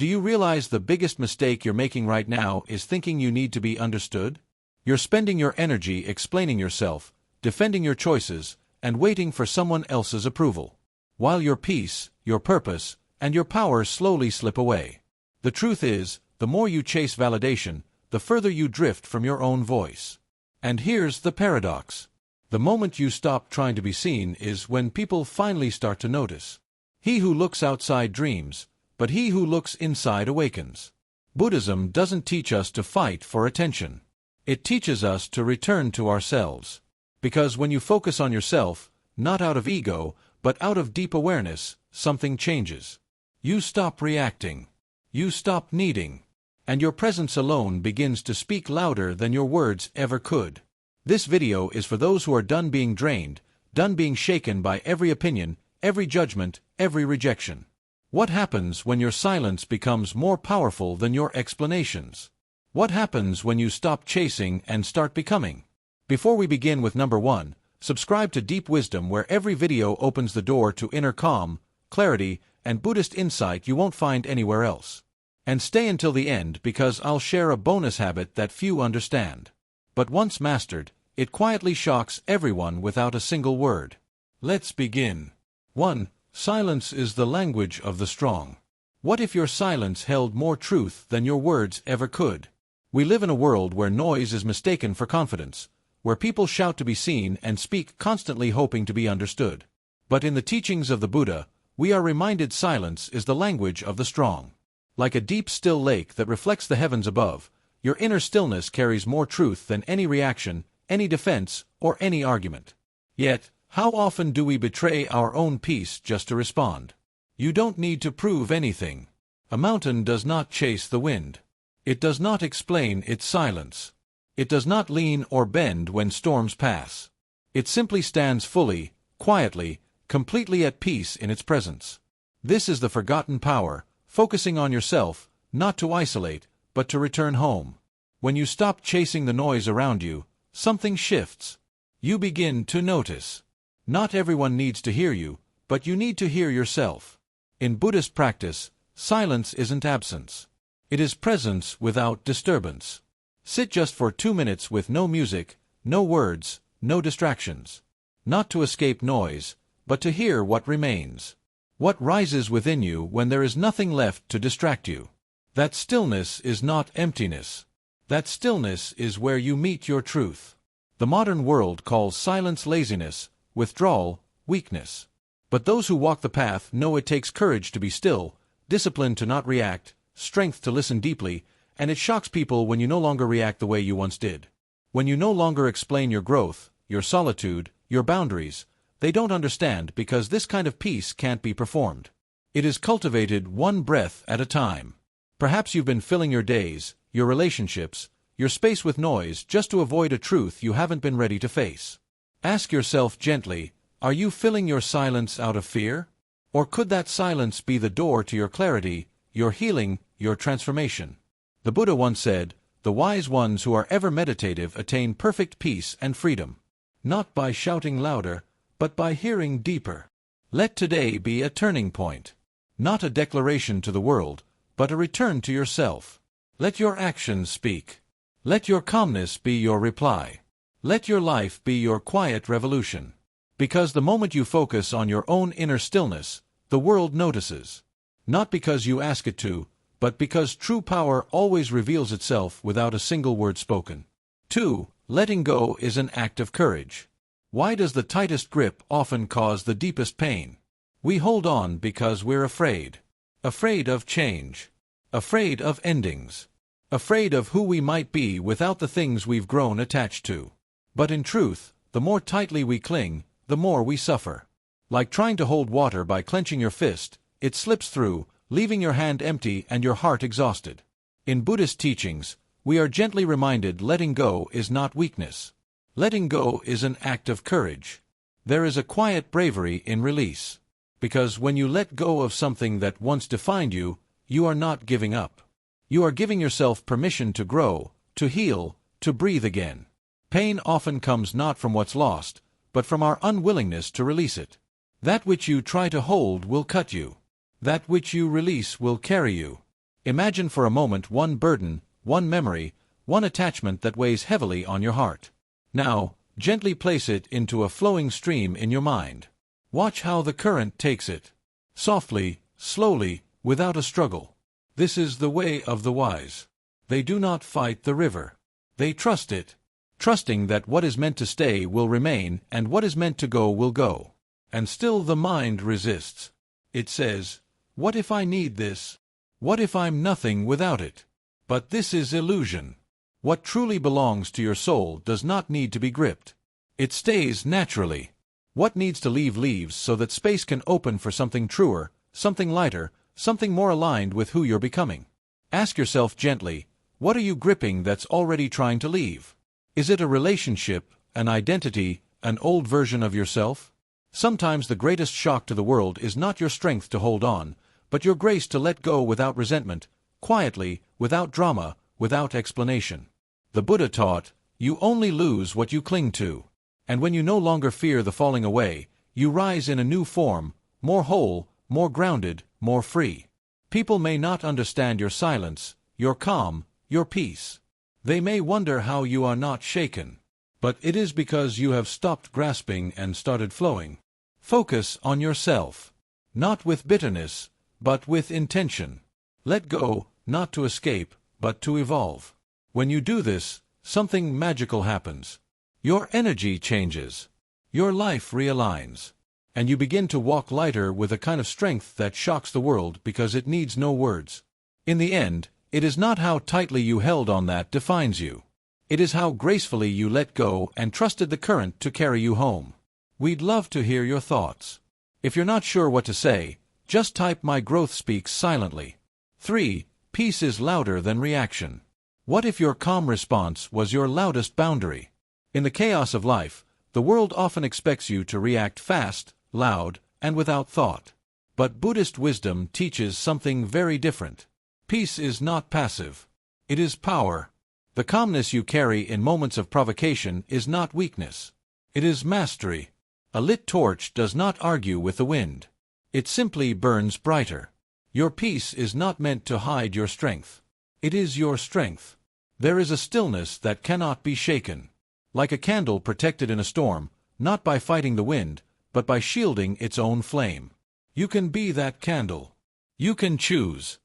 Do you realize the biggest mistake you're making right now is thinking you need to be understood? You're spending your energy explaining yourself, defending your choices, and waiting for someone else's approval, while your peace, your purpose, and your power slowly slip away. The truth is, the more you chase validation, the further you drift from your own voice. And here's the paradox. The moment you stop trying to be seen is when people finally start to notice. He who looks outside dreams, but he who looks inside awakens. Buddhism doesn't teach us to fight for attention. It teaches us to return to ourselves. Because when you focus on yourself, not out of ego, but out of deep awareness, something changes. You stop reacting. You stop needing. And your presence alone begins to speak louder than your words ever could. This video is for those who are done being drained, done being shaken by every opinion, every judgment, every rejection. What happens when your silence becomes more powerful than your explanations? What happens when you stop chasing and start becoming? Before we begin with number 1, subscribe to Deep Wisdom, where every video opens the door to inner calm, clarity, and Buddhist insight you won't find anywhere else. And stay until the end, because I'll share a bonus habit that few understand. But once mastered, it quietly shocks everyone without a single word. Let's begin. 1. Silence is the language of the strong. What if your silence held more truth than your words ever could? We live in a world where noise is mistaken for confidence, where people shout to be seen and speak constantly hoping to be understood. But in the teachings of the Buddha, we are reminded silence is the language of the strong. Like a deep, still lake that reflects the heavens above, your inner stillness carries more truth than any reaction, any defense, or any argument. Yet, how often do we betray our own peace just to respond? You don't need to prove anything. A mountain does not chase the wind. It does not explain its silence. It does not lean or bend when storms pass. It simply stands fully, quietly, completely at peace in its presence. This is the forgotten power, focusing on yourself, not to isolate, but to return home. When you stop chasing the noise around you, something shifts. You begin to notice. Not everyone needs to hear you, but you need to hear yourself. In Buddhist practice, silence isn't absence. It is presence without disturbance. Sit just for 2 minutes with no music, no words, no distractions. Not to escape noise, but to hear what remains. What rises within you when there is nothing left to distract you. That stillness is not emptiness. That stillness is where you meet your truth. The modern world calls silence laziness, withdrawal, weakness. But those who walk the path know it takes courage to be still, discipline to not react, strength to listen deeply, and it shocks people when you no longer react the way you once did. When you no longer explain your growth, your solitude, your boundaries, they don't understand, because this kind of peace can't be performed. It is cultivated one breath at a time. Perhaps you've been filling your days, your relationships, your space with noise just to avoid a truth you haven't been ready to face. Ask yourself gently, are you filling your silence out of fear? Or could that silence be the door to your clarity, your healing, your transformation? The Buddha once said, "The wise ones who are ever meditative attain perfect peace and freedom, not by shouting louder, but by hearing deeper." Let today be a turning point. Not a declaration to the world, but a return to yourself. Let your actions speak. Let your calmness be your reply. Let your life be your quiet revolution. Because the moment you focus on your own inner stillness, the world notices. Not because you ask it to, but because true power always reveals itself without a single word spoken. 2. Letting go is an act of courage. Why does the tightest grip often cause the deepest pain? We hold on because we're afraid. Afraid of change. Afraid of endings. Afraid of who we might be without the things we've grown attached to. But in truth, the more tightly we cling, the more we suffer. Like trying to hold water by clenching your fist, it slips through, leaving your hand empty and your heart exhausted. In Buddhist teachings, we are gently reminded letting go is not weakness. Letting go is an act of courage. There is a quiet bravery in release. Because when you let go of something that once defined you, you are not giving up. You are giving yourself permission to grow, to heal, to breathe again. Pain often comes not from what's lost, but from our unwillingness to release it. That which you try to hold will cut you. That which you release will carry you. Imagine for a moment one burden, one memory, one attachment that weighs heavily on your heart. Now, gently place it into a flowing stream in your mind. Watch how the current takes it. Softly, slowly, without a struggle. This is the way of the wise. They do not fight the river. They trust it, trusting that what is meant to stay will remain and what is meant to go will go. And still the mind resists. It says, "What if I need this? What if I'm nothing without it?" But this is illusion. What truly belongs to your soul does not need to be gripped. It stays naturally. What needs to leave leaves so that space can open for something truer, something lighter, something more aligned with who you're becoming. Ask yourself gently, what are you gripping that's already trying to leave? Is it a relationship, an identity, an old version of yourself? Sometimes the greatest shock to the world is not your strength to hold on, but your grace to let go without resentment, quietly, without drama, without explanation. The Buddha taught, you only lose what you cling to. And when you no longer fear the falling away, you rise in a new form, more whole, more grounded, more free. People may not understand your silence, your calm, your peace. They may wonder how you are not shaken. But it is because you have stopped grasping and started flowing. Focus on yourself. Not with bitterness, but with intention. Let go, not to escape, but to evolve. When you do this, something magical happens. Your energy changes. Your life realigns. And you begin to walk lighter with a kind of strength that shocks the world because it needs no words. In the end, it is not how tightly you held on that defines you. It is how gracefully you let go and trusted the current to carry you home. We'd love to hear your thoughts. If you're not sure what to say, just type "My growth speaks silently." 3. Peace is louder than reaction. What if your calm response was your loudest boundary? In the chaos of life, the world often expects you to react fast, loud, and without thought. But Buddhist wisdom teaches something very different. Peace is not passive. It is power. The calmness you carry in moments of provocation is not weakness. It is mastery. A lit torch does not argue with the wind. It simply burns brighter. Your peace is not meant to hide your strength. It is your strength. There is a stillness that cannot be shaken. Like a candle protected in a storm, not by fighting the wind, but by shielding its own flame. You can be that candle. You can choose.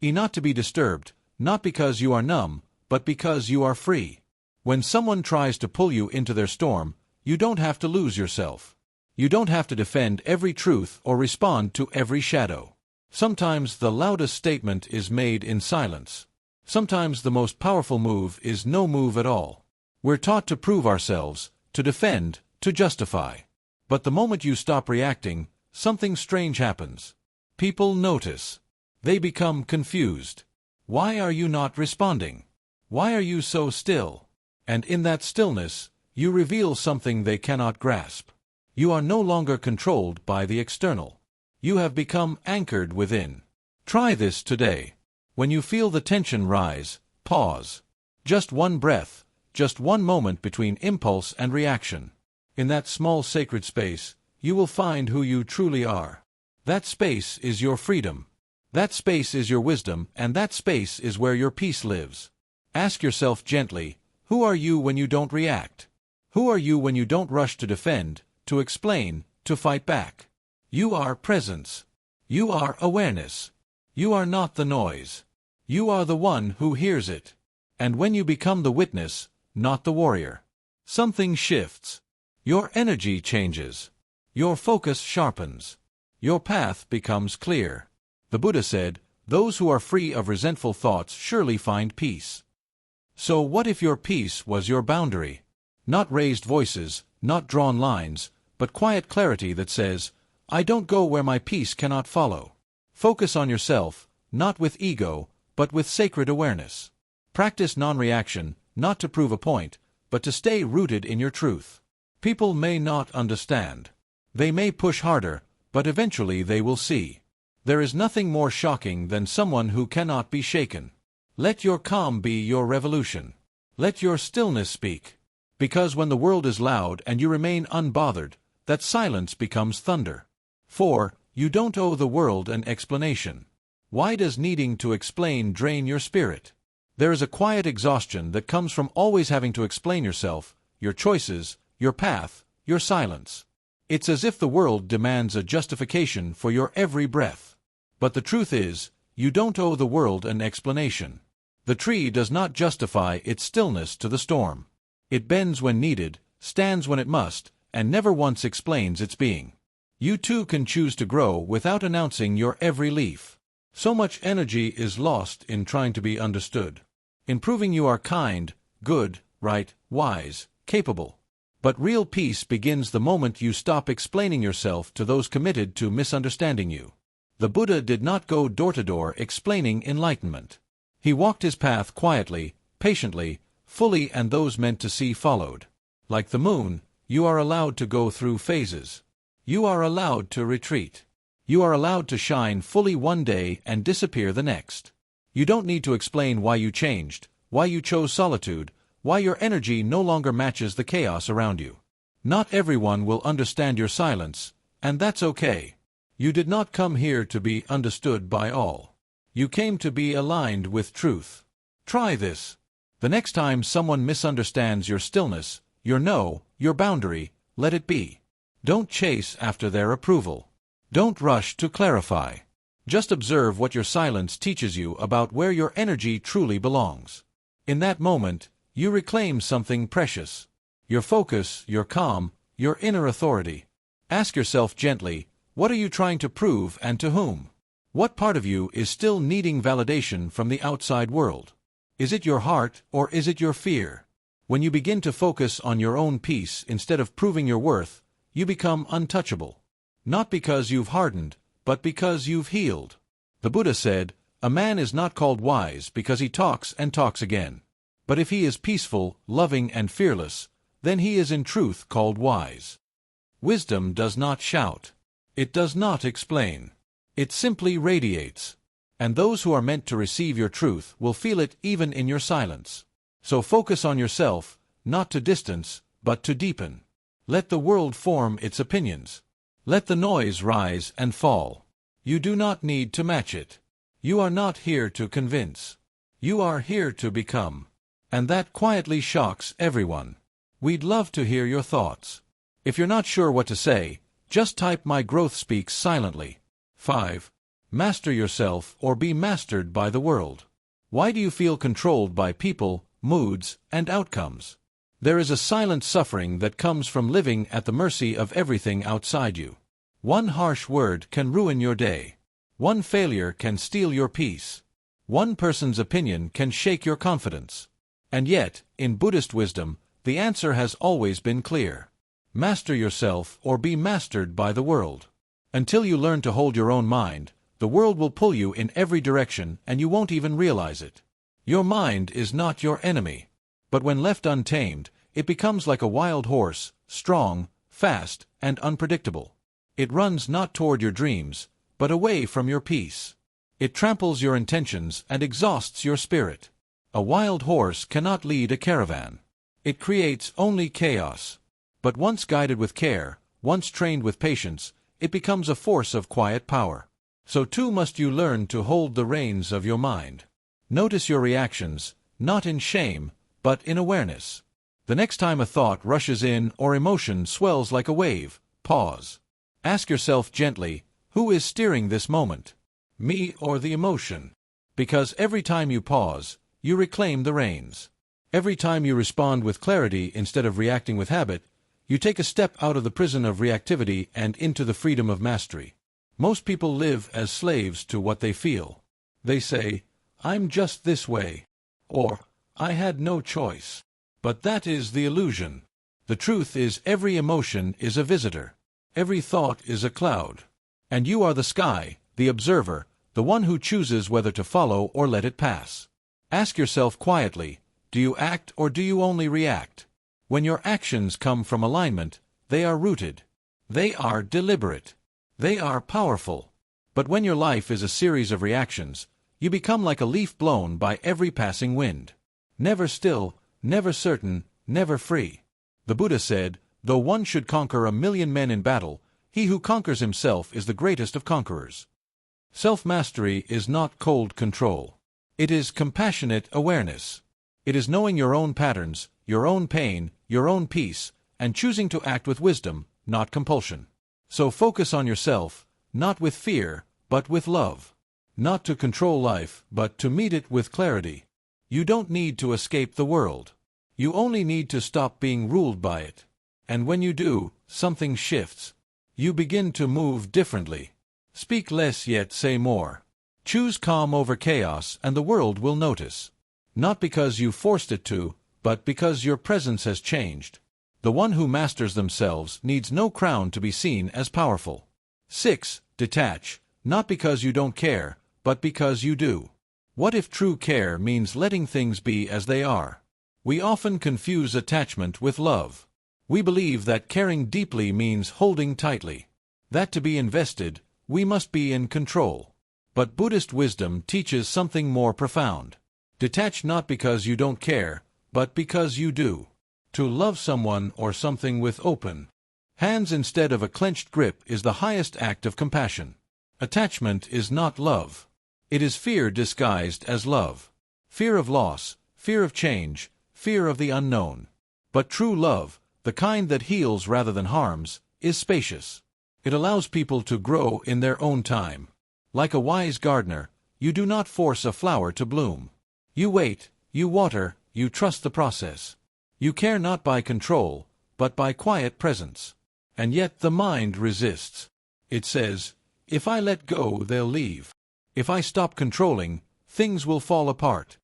Not to be disturbed, not because you are numb, but because you are free. When someone tries to pull you into their storm, you don't have to lose yourself. You don't have to defend every truth or respond to every shadow. Sometimes the loudest statement is made in silence. Sometimes the most powerful move is no move at all. We're taught to prove ourselves, to defend, to justify. But the moment you stop reacting, something strange happens. People notice. They become confused. Why are you not responding? Why are you so still? And in that stillness, you reveal something they cannot grasp. You are no longer controlled by the external. You have become anchored within. Try this today. When you feel the tension rise, pause. Just one breath, just one moment between impulse and reaction. In that small sacred space, you will find who you truly are. That space is your freedom. That space is your wisdom, and that space is where your peace lives. Ask yourself gently, who are you when you don't react? Who are you when you don't rush to defend, to explain, to fight back? You are presence. You are awareness. You are not the noise. You are the one who hears it. And when you become the witness, not the warrior, something shifts. Your energy changes. Your focus sharpens. Your path becomes clear. The Buddha said, "Those who are free of resentful thoughts surely find peace." So what if your peace was your boundary? Not raised voices, not drawn lines, but quiet clarity that says, "I don't go where my peace cannot follow." Focus on yourself, not with ego, but with sacred awareness. Practice non-reaction, not to prove a point, but to stay rooted in your truth. People may not understand. They may push harder, but eventually they will see. There is nothing more shocking than someone who cannot be shaken. Let your calm be your revolution. Let your stillness speak. Because when the world is loud and you remain unbothered, that silence becomes thunder. 4. You don't owe the world an explanation. Why does needing to explain drain your spirit? There is a quiet exhaustion that comes from always having to explain yourself, your choices, your path, your silence. It's as if the world demands a justification for your every breath. But the truth is, you don't owe the world an explanation. The tree does not justify its stillness to the storm. It bends when needed, stands when it must, and never once explains its being. You too can choose to grow without announcing your every leaf. So much energy is lost in trying to be understood, in proving you are kind, good, right, wise, capable. But real peace begins the moment you stop explaining yourself to those committed to misunderstanding you. The Buddha did not go door to door explaining enlightenment. He walked his path quietly, patiently, fully, and those meant to see followed. Like the moon, you are allowed to go through phases. You are allowed to retreat. You are allowed to shine fully one day and disappear the next. You don't need to explain why you changed, why you chose solitude, why your energy no longer matches the chaos around you. Not everyone will understand your silence, and that's okay. You did not come here to be understood by all. You came to be aligned with truth. Try this. The next time someone misunderstands your stillness, your no, your boundary, let it be. Don't chase after their approval. Don't rush to clarify. Just observe what your silence teaches you about where your energy truly belongs. In that moment, you reclaim something precious. Your focus, your calm, your inner authority. Ask yourself gently, what are you trying to prove and to whom? What part of you is still needing validation from the outside world? Is it your heart or is it your fear? When you begin to focus on your own peace instead of proving your worth, you become untouchable. Not because you've hardened, but because you've healed. The Buddha said, a man is not called wise because he talks and talks again. But if he is peaceful, loving, and fearless, then he is in truth called wise. Wisdom does not shout. It does not explain. It simply radiates. And those who are meant to receive your truth will feel it even in your silence. So focus on yourself, not to distance, but to deepen. Let the world form its opinions. Let the noise rise and fall. You do not need to match it. You are not here to convince. You are here to become. And that quietly shocks everyone. We'd love to hear your thoughts. If you're not sure what to say, just type "My growth speaks silently." 5. Master yourself or be mastered by the world. Why do you feel controlled by people, moods, and outcomes? There is a silent suffering that comes from living at the mercy of everything outside you. One harsh word can ruin your day. One failure can steal your peace. One person's opinion can shake your confidence. And yet, in Buddhist wisdom, the answer has always been clear. Master yourself or be mastered by the world. Until you learn to hold your own mind, the world will pull you in every direction and you won't even realize it. Your mind is not your enemy. But when left untamed, it becomes like a wild horse, strong, fast, and unpredictable. It runs not toward your dreams, but away from your peace. It tramples your intentions and exhausts your spirit. A wild horse cannot lead a caravan. It creates only chaos. But once guided with care, once trained with patience, it becomes a force of quiet power. So too must you learn to hold the reins of your mind. Notice your reactions, not in shame, but in awareness. The next time a thought rushes in or emotion swells like a wave, pause. Ask yourself gently, who is steering this moment? Me or the emotion? Because every time you pause, you reclaim the reins. Every time you respond with clarity instead of reacting with habit, you take a step out of the prison of reactivity and into the freedom of mastery. Most people live as slaves to what they feel. They say, I'm just this way, or I had no choice. But that is the illusion. The truth is every emotion is a visitor. Every thought is a cloud. And you are the sky, the observer, the one who chooses whether to follow or let it pass. Ask yourself quietly, do you act or do you only react? When your actions come from alignment, they are rooted. They are deliberate. They are powerful. But when your life is a series of reactions, you become like a leaf blown by every passing wind. Never still, never certain, never free. The Buddha said, though one should conquer 1,000,000 men in battle, he who conquers himself is the greatest of conquerors. Self-mastery is not cold control. It is compassionate awareness. It is knowing your own patterns, your own pain, your own peace, and choosing to act with wisdom, not compulsion. So focus on yourself, not with fear, but with love. Not to control life, but to meet it with clarity. You don't need to escape the world. You only need to stop being ruled by it. And when you do, something shifts. You begin to move differently. Speak less yet say more. Choose calm over chaos and the world will notice. Not because you forced it to, but because your presence has changed. The one who masters themselves needs no crown to be seen as powerful. 6. Detach, not because you don't care, but because you do. What if true care means letting things be as they are? We often confuse attachment with love. We believe that caring deeply means holding tightly. That to be invested, we must be in control. But Buddhist wisdom teaches something more profound. Detach not because you don't care, but because you do. To love someone or something with open hands instead of a clenched grip is the highest act of compassion. Attachment is not love. It is fear disguised as love. Fear of loss, fear of change, fear of the unknown. But true love, the kind that heals rather than harms, is spacious. It allows people to grow in their own time. Like a wise gardener, you do not force a flower to bloom. You wait, you water, you trust the process. You care not by control, but by quiet presence. And yet the mind resists. It says, if I let go, they'll leave. If I stop controlling, things will fall apart.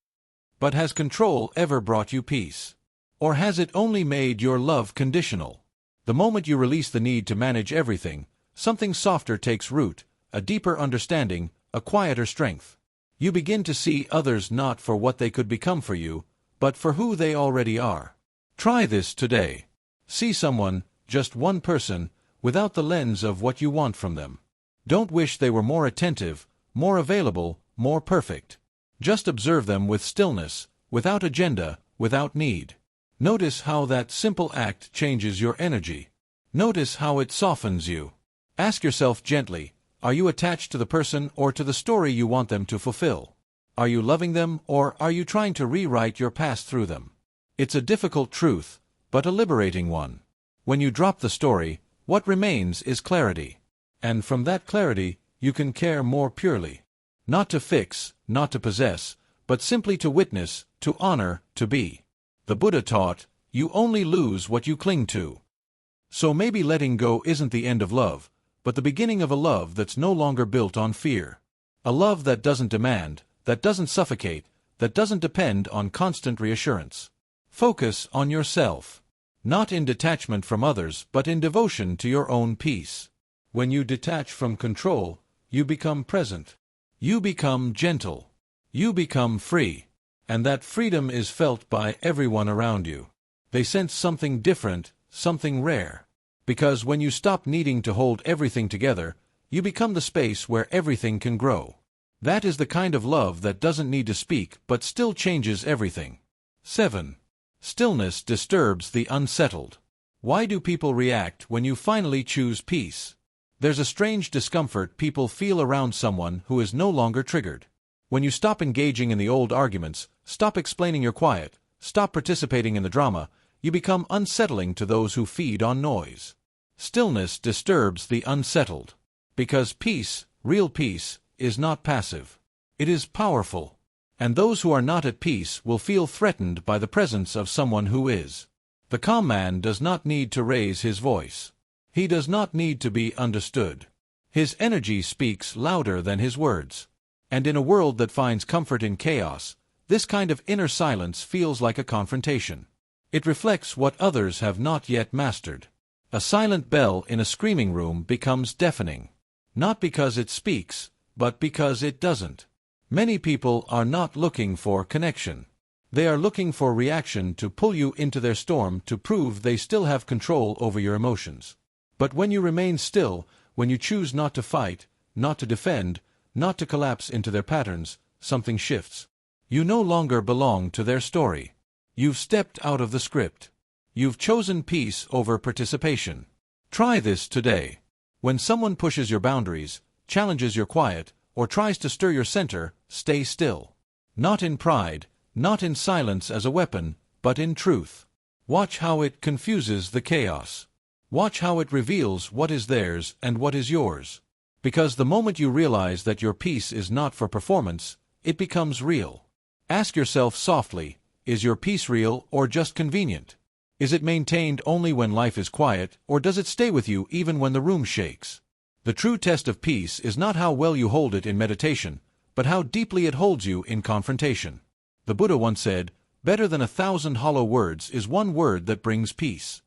But has control ever brought you peace? Or has it only made your love conditional? The moment you release the need to manage everything, something softer takes root, a deeper understanding, a quieter strength. You begin to see others not for what they could become for you, but for who they already are. Try this today. See someone, just one person, without the lens of what you want from them. Don't wish they were more attentive, more available, more perfect. Just observe them with stillness, without agenda, without need. Notice how that simple act changes your energy. Notice how it softens you. Ask yourself gently, are you attached to the person or to the story you want them to fulfill? Are you loving them or are you trying to rewrite your past through them? It's a difficult truth, but a liberating one. When you drop the story, what remains is clarity. And from that clarity, you can care more purely. Not to fix, not to possess, but simply to witness, to honor, to be. The Buddha taught, you only lose what you cling to. So maybe letting go isn't the end of love, but the beginning of a love that's no longer built on fear. A love that doesn't demand, that doesn't suffocate, that doesn't depend on constant reassurance. Focus on yourself. Not in detachment from others, but in devotion to your own peace. When you detach from control, you become present. You become gentle. You become free. And that freedom is felt by everyone around you. They sense something different, something rare. Because when you stop needing to hold everything together, you become the space where everything can grow. That is the kind of love that doesn't need to speak but still changes everything. 7. Stillness disturbs the unsettled. Why do people react when you finally choose peace? There's a strange discomfort people feel around someone who is no longer triggered. When you stop engaging in the old arguments, stop explaining your quiet, stop participating in the drama, you become unsettling to those who feed on noise. Stillness disturbs the unsettled. Because peace, real peace, is not passive. It is powerful. And those who are not at peace will feel threatened by the presence of someone who is. The calm man does not need to raise his voice. He does not need to be understood. His energy speaks louder than his words. And in a world that finds comfort in chaos, this kind of inner silence feels like a confrontation. It reflects what others have not yet mastered. A silent bell in a screaming room becomes deafening. Not because it speaks, but because it doesn't. Many people are not looking for connection. They are looking for reaction to pull you into their storm to prove they still have control over your emotions. But when you remain still, when you choose not to fight, not to defend, not to collapse into their patterns, something shifts. You no longer belong to their story. You've stepped out of the script. You've chosen peace over participation. Try this today. When someone pushes your boundaries, challenges your quiet, or tries to stir your center, stay still. Not in pride, not in silence as a weapon, but in truth. Watch how it confuses the chaos. Watch how it reveals what is theirs and what is yours. Because the moment you realize that your peace is not for performance, it becomes real. Ask yourself softly, is your peace real or just convenient? Is it maintained only when life is quiet, or does it stay with you even when the room shakes? The true test of peace is not how well you hold it in meditation, but how deeply it holds you in confrontation. The Buddha once said, "Better than 1,000 hollow words is one word that brings peace."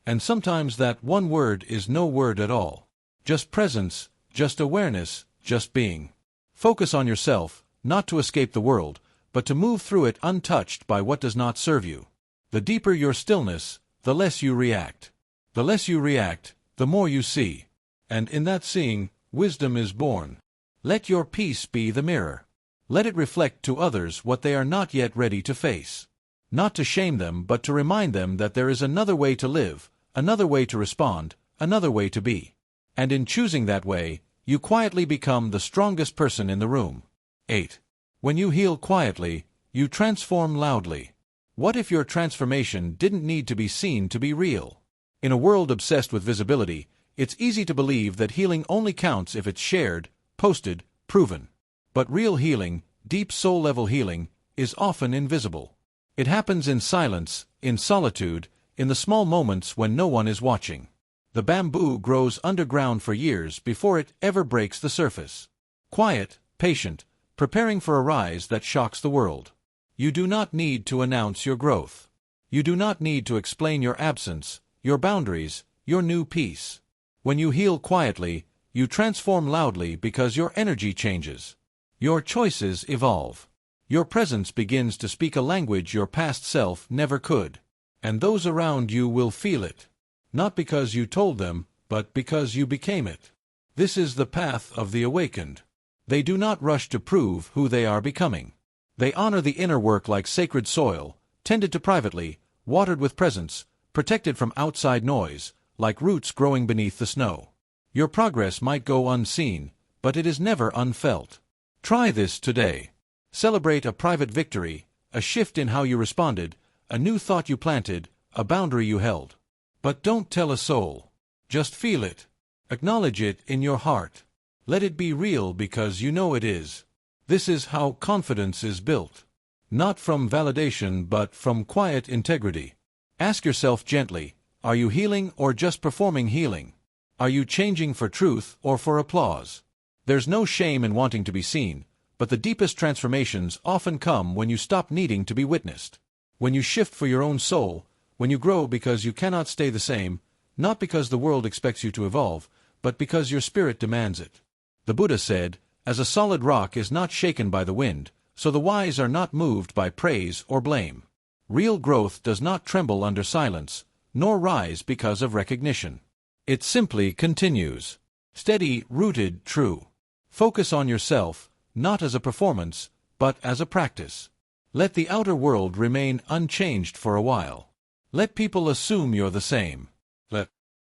And sometimes that one word is no word at all. Just presence, just awareness, just being. Focus on yourself, not to escape the world, but to move through it untouched by what does not serve you. The deeper your stillness, the less you react. The less you react, the more you see. And in that seeing, wisdom is born. Let your peace be the mirror. Let it reflect to others what they are not yet ready to face. Not to shame them, but to remind them that there is another way to live, another way to respond, another way to be. And in choosing that way, you quietly become the strongest person in the room. 8. When you heal quietly, you transform loudly. What if your transformation didn't need to be seen to be real? In a world obsessed with visibility, it's easy to believe that healing only counts if it's shared, posted, proven. But real healing, deep soul-level healing, is often invisible. It happens in silence, in solitude, in the small moments when no one is watching. The bamboo grows underground for years before it ever breaks the surface. Quiet, patient, preparing for a rise that shocks the world. You do not need to announce your growth. You do not need to explain your absence, your boundaries, your new peace. When you heal quietly, you transform loudly because your energy changes. Your choices evolve. Your presence begins to speak a language your past self never could. And those around you will feel it. Not because you told them, but because you became it. This is the path of the awakened. They do not rush to prove who they are becoming. They honor the inner work like sacred soil, tended to privately, watered with presence, protected from outside noise, like roots growing beneath the snow. Your progress might go unseen, but it is never unfelt. Try this today. Celebrate a private victory, a shift in how you responded, a new thought you planted, a boundary you held. But don't tell a soul. Just feel it. Acknowledge it in your heart. Let it be real because you know it is. This is how confidence is built. Not from validation but from quiet integrity. Ask yourself gently, are you healing or just performing healing? Are you changing for truth or for applause? There's no shame in wanting to be seen, but the deepest transformations often come when you stop needing to be witnessed. When you shift for your own soul, when you grow because you cannot stay the same, not because the world expects you to evolve, but because your spirit demands it. The Buddha said, "As a solid rock is not shaken by the wind, so the wise are not moved by praise or blame." Real growth does not tremble under silence, nor rise because of recognition. It simply continues. Steady, rooted, true. Focus on yourself, not as a performance, but as a practice. Let the outer world remain unchanged for a while. Let people assume you're the same. Let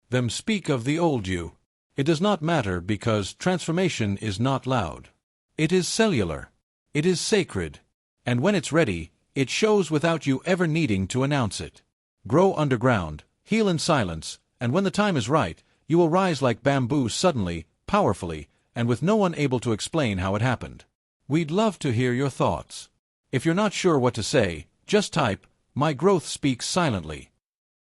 them speak of the old you. It does not matter because transformation is not loud. It is cellular. It is sacred. And when it's ready, it shows without you ever needing to announce it. Grow underground, heal in silence, and when the time is right, you will rise like bamboo suddenly, powerfully, and with no one able to explain how it happened. We'd love to hear your thoughts. If you're not sure what to say, just type, "My growth speaks silently."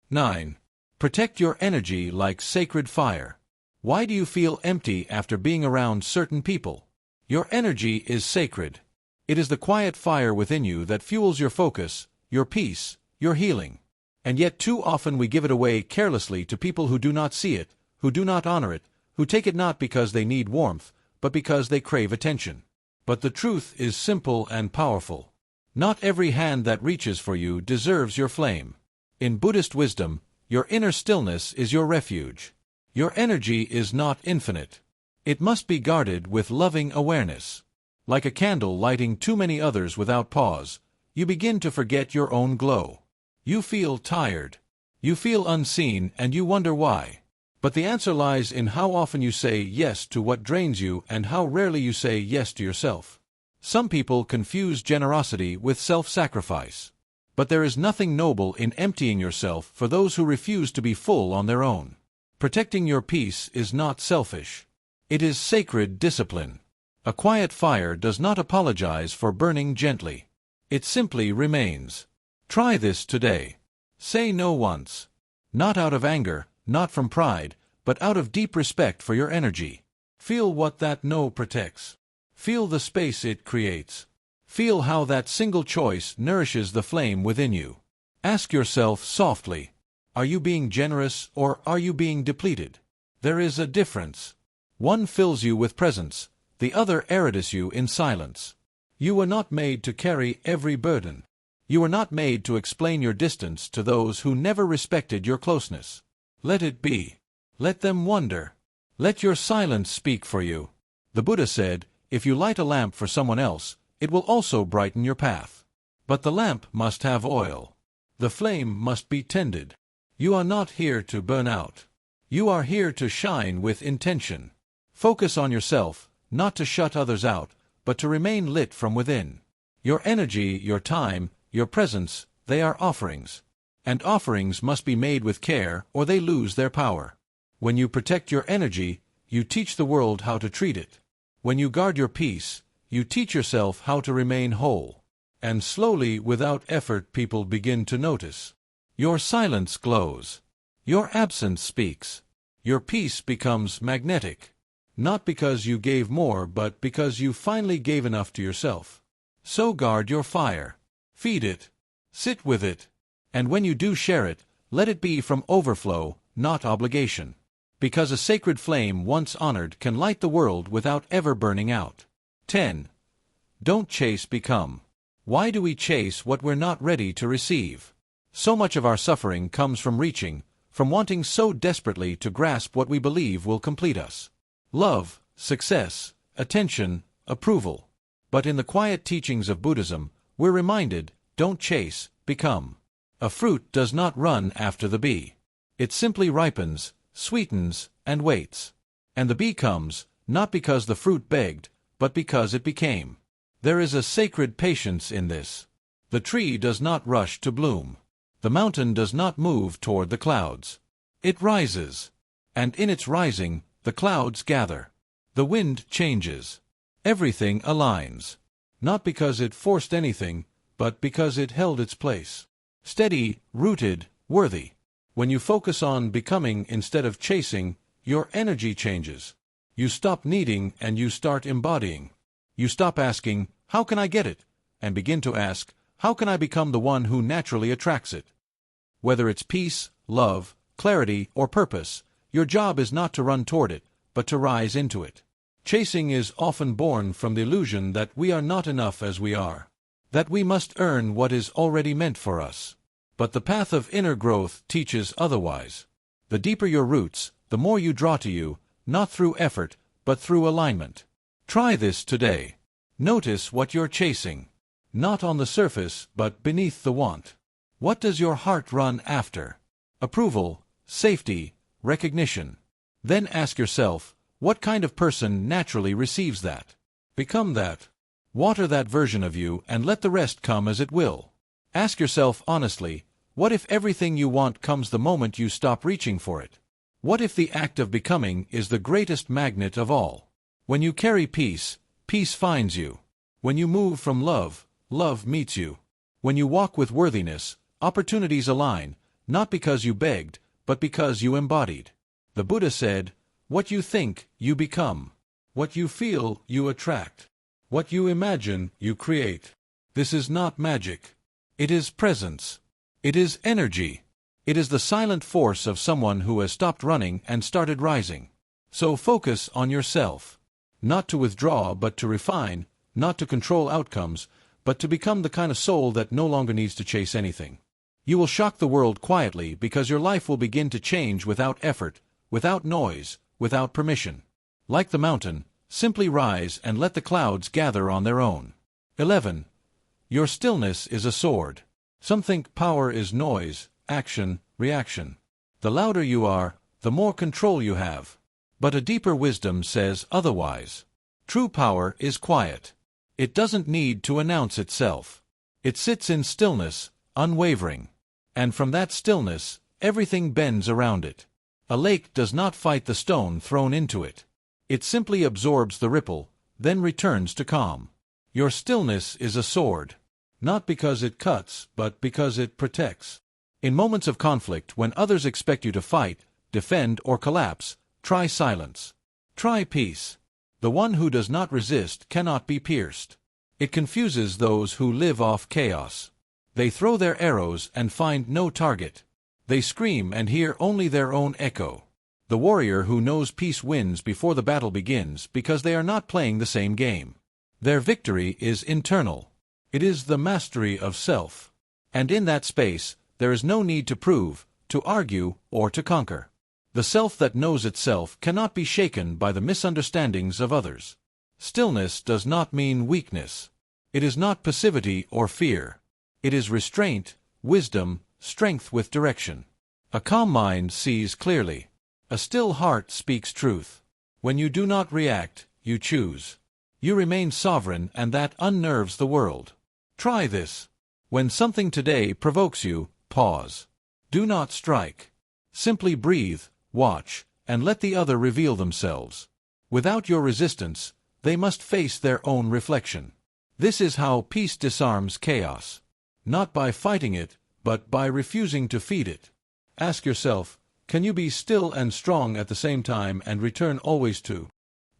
9. Protect your energy like sacred fire. Why do you feel empty after being around certain people? Your energy is sacred. It is the quiet fire within you that fuels your focus, your peace, your healing. And yet too often we give it away carelessly to people who do not see it, who do not honor it, who take it not because they need warmth, but because they crave attention. But the truth is simple and powerful. Not every hand that reaches for you deserves your flame. In Buddhist wisdom, your inner stillness is your refuge. Your energy is not infinite. It must be guarded with loving awareness. Like a candle lighting too many others without pause, you begin to forget your own glow. You feel tired. You feel unseen and you wonder why. But the answer lies in how often you say yes to what drains you and how rarely you say yes to yourself. Some people confuse generosity with self-sacrifice. But there is nothing noble in emptying yourself for those who refuse to be full on their own. Protecting your peace is not selfish. It is sacred discipline. A quiet fire does not apologize for burning gently. It simply remains. Try this today. Say no once. Not out of anger, not from pride, but out of deep respect for your energy. Feel what that no protects. Feel the space it creates. Feel how that single choice nourishes the flame within you. Ask yourself softly, are you being generous or are you being depleted? There is a difference. One fills you with presence, the other arides you in silence. You were not made to carry every burden. You were not made to explain your distance to those who never respected your closeness. Let it be. Let them wonder. Let your silence speak for you. The Buddha said, if you light a lamp for someone else, it will also brighten your path. But the lamp must have oil. The flame must be tended. You are not here to burn out. You are here to shine with intention. Focus on yourself, not to shut others out, but to remain lit from within. Your energy, your time, your presence, they are offerings. And offerings must be made with care or they lose their power. When you protect your energy, you teach the world how to treat it. When you guard your peace, you teach yourself how to remain whole. And slowly, without effort, people begin to notice. Your silence glows. Your absence speaks. Your peace becomes magnetic. Not because you gave more, but because you finally gave enough to yourself. So guard your fire. Feed it. Sit with it. And when you do share it, let it be from overflow, not obligation. Because a sacred flame once honored can light the world without ever burning out. 10. Don't chase, become. Why do we chase what we're not ready to receive? So much of our suffering comes from reaching, from wanting so desperately to grasp what we believe will complete us. Love, success, attention, approval. But in the quiet teachings of Buddhism, we're reminded, don't chase, become. A fruit does not run after the bee. It simply ripens, sweetens, and waits. And the bee comes, not because the fruit begged, but because it became. There is a sacred patience in this. The tree does not rush to bloom. The mountain does not move toward the clouds. It rises. And in its rising, the clouds gather. The wind changes. Everything aligns. Not because it forced anything, but because it held its place. Steady, rooted, worthy. When you focus on becoming instead of chasing, your energy changes. You stop needing and you start embodying. You stop asking, how can I get it? And begin to ask, how can I become the one who naturally attracts it? Whether it's peace, love, clarity, or purpose, your job is not to run toward it, but to rise into it. Chasing is often born from the illusion that we are not enough as we are, that we must earn what is already meant for us. But the path of inner growth teaches otherwise. The deeper your roots, the more you draw to you, not through effort, but through alignment. Try this today. Notice what you're chasing. Not on the surface, but beneath the want. What does your heart run after? Approval, safety, recognition. Then ask yourself, what kind of person naturally receives that? Become that. Water that version of you and let the rest come as it will. Ask yourself honestly, what if everything you want comes the moment you stop reaching for it? What if the act of becoming is the greatest magnet of all? When you carry peace, peace finds you. When you move from love, love meets you. When you walk with worthiness, opportunities align, not because you begged, but because you embodied. The Buddha said, what you think, you become. What you feel, you attract. What you imagine, you create. This is not magic. It is presence. It is energy. It is the silent force of someone who has stopped running and started rising. So focus on yourself. Not to withdraw, but to refine, not to control outcomes, but to become the kind of soul that no longer needs to chase anything. You will shock the world quietly because your life will begin to change without effort, without noise, without permission. Like the mountain, simply rise and let the clouds gather on their own. 11. Your stillness is a sword. Some think power is noise, action, reaction. The louder you are, the more control you have. But a deeper wisdom says otherwise. True power is quiet. It doesn't need to announce itself. It sits in stillness, unwavering. And from that stillness, everything bends around it. A lake does not fight the stone thrown into it. It simply absorbs the ripple, then returns to calm. Your stillness is a sword. Not because it cuts, but because it protects. In moments of conflict, when others expect you to fight, defend, or collapse, try silence. Try peace. The one who does not resist cannot be pierced. It confuses those who live off chaos. They throw their arrows and find no target. They scream and hear only their own echo. The warrior who knows peace wins before the battle begins because they are not playing the same game. Their victory is internal. It is the mastery of self. And in that space, there is no need to prove, to argue, or to conquer. The self that knows itself cannot be shaken by the misunderstandings of others. Stillness does not mean weakness. It is not passivity or fear. It is restraint, wisdom, strength with direction. A calm mind sees clearly. A still heart speaks truth. When you do not react, you choose. You remain sovereign, and that unnerves the world. Try this. When something today provokes you, pause. Do not strike. Simply breathe, watch, and let the other reveal themselves. Without your resistance, they must face their own reflection. This is how peace disarms chaos. Not by fighting it, but by refusing to feed it. Ask yourself, can you be still and strong at the same time and return always to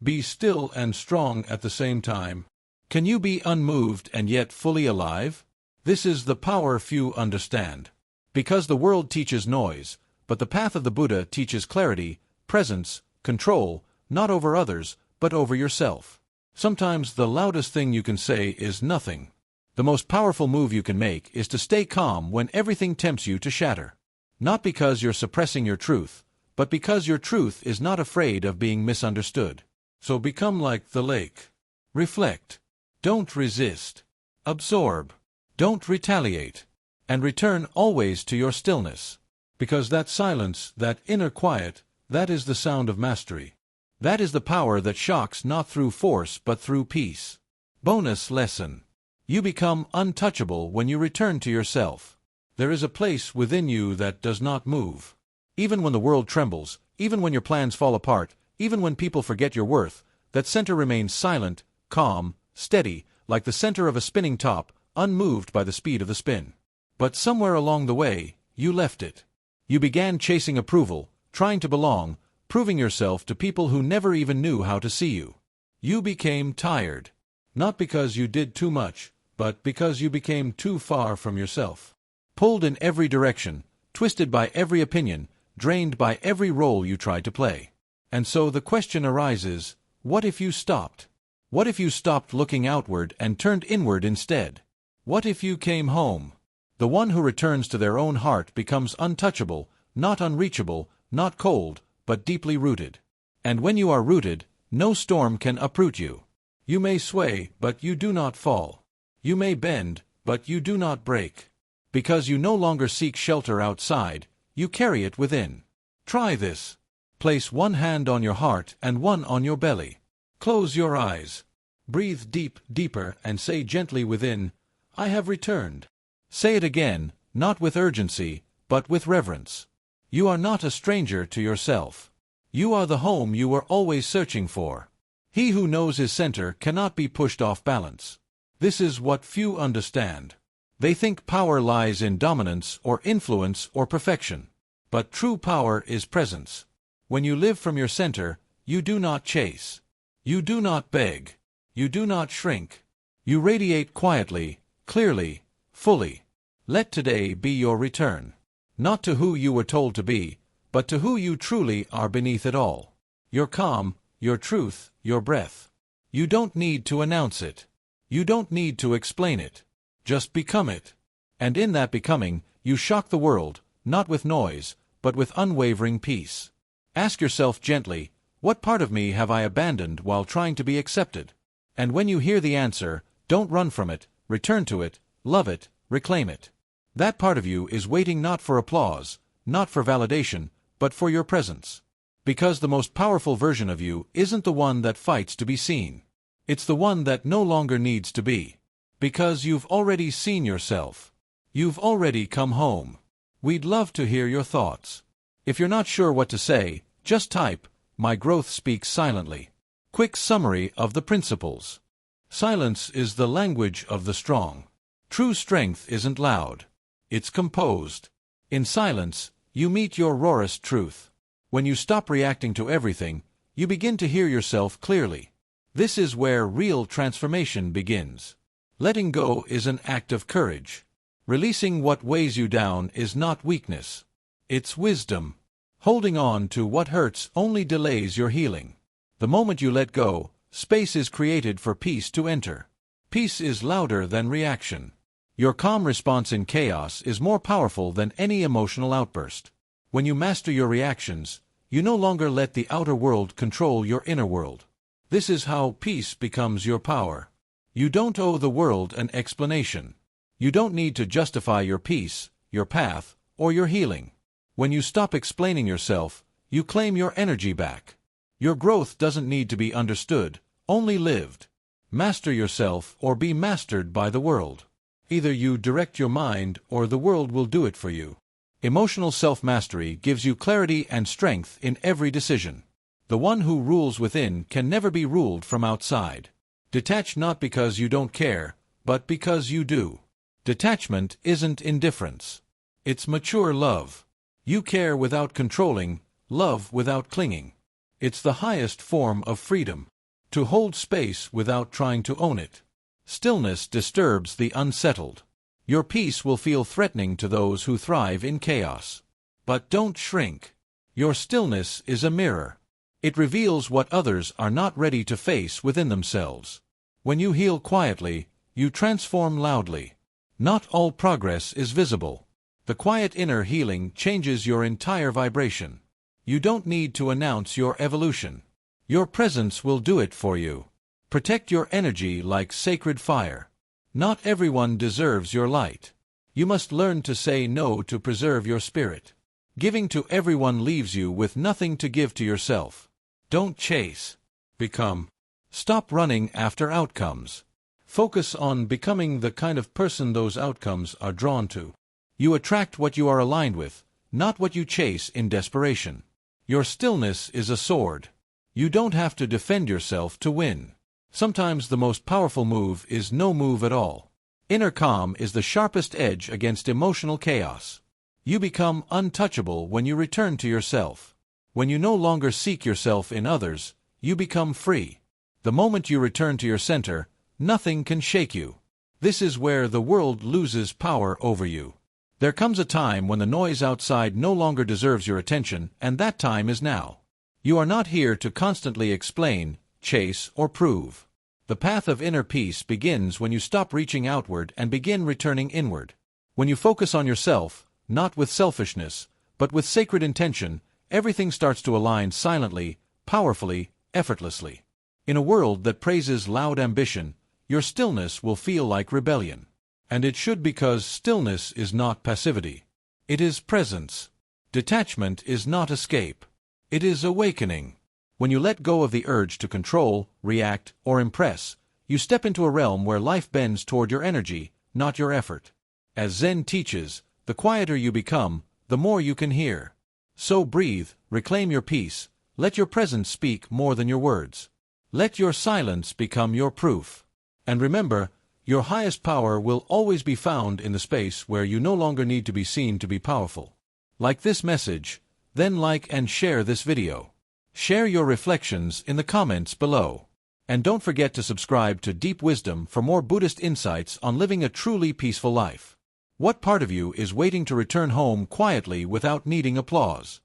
be still and strong at the same time? Can you be unmoved and yet fully alive? This is the power few understand. Because the world teaches noise, but the path of the Buddha teaches clarity, presence, control, not over others, but over yourself. Sometimes the loudest thing you can say is nothing. The most powerful move you can make is to stay calm when everything tempts you to shatter. Not because you're suppressing your truth, but because your truth is not afraid of being misunderstood. So become like the lake. Reflect. Don't resist. Absorb. Don't retaliate. And return always to your stillness. Because that silence, that inner quiet, that is the sound of mastery. That is the power that shocks not through force but through peace. Bonus lesson. You become untouchable when you return to yourself. There is a place within you that does not move. Even when the world trembles, even when your plans fall apart, even when people forget your worth, that center remains silent, calm, steady, like the center of a spinning top, unmoved by the speed of the spin. But somewhere along the way, you left it. You began chasing approval, trying to belong, proving yourself to people who never even knew how to see you. You became tired. Not because you did too much, but because you became too far from yourself. Pulled in every direction, twisted by every opinion, drained by every role you tried to play. And so the question arises, what if you stopped? What if you stopped looking outward and turned inward instead? What if you came home? The one who returns to their own heart becomes untouchable, not unreachable, not cold, but deeply rooted. And when you are rooted, no storm can uproot you. You may sway, but you do not fall. You may bend, but you do not break. Because you no longer seek shelter outside, you carry it within. Try this. Place one hand on your heart and one on your belly. Close your eyes. Breathe deeper, and say gently within, I have returned. Say it again, not with urgency, but with reverence. You are not a stranger to yourself. You are the home you were always searching for. He who knows his center cannot be pushed off balance. This is what few understand. They think power lies in dominance or influence or perfection. But true power is presence. When you live from your center, you do not chase. You do not beg. You do not shrink. You radiate quietly, clearly, fully. Let today be your return. Not to who you were told to be, but to who you truly are beneath it all. Your calm, your truth, your breath. You don't need to announce it. You don't need to explain it. Just become it. And in that becoming, you shock the world, not with noise, but with unwavering peace. Ask yourself gently, what part of me have I abandoned while trying to be accepted? And when you hear the answer, don't run from it, return to it, love it, reclaim it. That part of you is waiting not for applause, not for validation, but for your presence. Because the most powerful version of you isn't the one that fights to be seen. It's the one that no longer needs to be. Because you've already seen yourself. You've already come home. We'd love to hear your thoughts. If you're not sure what to say, just type, "My growth speaks silently." Quick summary of the principles. Silence is the language of the strong. True strength isn't loud. It's composed. In silence, you meet your rawest truth. When you stop reacting to everything, you begin to hear yourself clearly. This is where real transformation begins. Letting go is an act of courage. Releasing what weighs you down is not weakness. It's wisdom. Holding on to what hurts only delays your healing. The moment you let go, space is created for peace to enter. Peace is louder than reaction. Your calm response in chaos is more powerful than any emotional outburst. When you master your reactions, you no longer let the outer world control your inner world. This is how peace becomes your power. You don't owe the world an explanation. You don't need to justify your peace, your path, or your healing. When you stop explaining yourself, you claim your energy back. Your growth doesn't need to be understood, only lived. Master yourself or be mastered by the world. Either you direct your mind or the world will do it for you. Emotional self-mastery gives you clarity and strength in every decision. The one who rules within can never be ruled from outside. Detach not because you don't care, but because you do. Detachment isn't indifference. It's mature love. You care without controlling, love without clinging. It's the highest form of freedom. To hold space without trying to own it. Stillness disturbs the unsettled. Your peace will feel threatening to those who thrive in chaos. But don't shrink. Your stillness is a mirror. It reveals what others are not ready to face within themselves. When you heal quietly, you transform loudly. Not all progress is visible. The quiet inner healing changes your entire vibration. You don't need to announce your evolution. Your presence will do it for you. Protect your energy like sacred fire. Not everyone deserves your light. You must learn to say no to preserve your spirit. Giving to everyone leaves you with nothing to give to yourself. Don't chase. Become. Stop running after outcomes. Focus on becoming the kind of person those outcomes are drawn to. You attract what you are aligned with, not what you chase in desperation. Your stillness is a sword. You don't have to defend yourself to win. Sometimes the most powerful move is no move at all. Inner calm is the sharpest edge against emotional chaos. You become untouchable when you return to yourself. When you no longer seek yourself in others, you become free. The moment you return to your center, nothing can shake you. This is where the world loses power over you. There comes a time when the noise outside no longer deserves your attention, and that time is now. You are not here to constantly explain, chase, or prove. The path of inner peace begins when you stop reaching outward and begin returning inward. When you focus on yourself, not with selfishness, but with sacred intention, everything starts to align silently, powerfully, effortlessly. In a world that praises loud ambition, your stillness will feel like rebellion. And it should, because stillness is not passivity. It is presence. Detachment is not escape. It is awakening. When you let go of the urge to control, react, or impress, you step into a realm where life bends toward your energy, not your effort. As Zen teaches, the quieter you become, the more you can hear. So breathe, reclaim your peace, let your presence speak more than your words. Let your silence become your proof. And remember, your highest power will always be found in the space where you no longer need to be seen to be powerful. Like this message, then like and share this video. Share your reflections in the comments below. And don't forget to subscribe to Deep Wisdom for more Buddhist insights on living a truly peaceful life. What part of you is waiting to return home quietly without needing applause?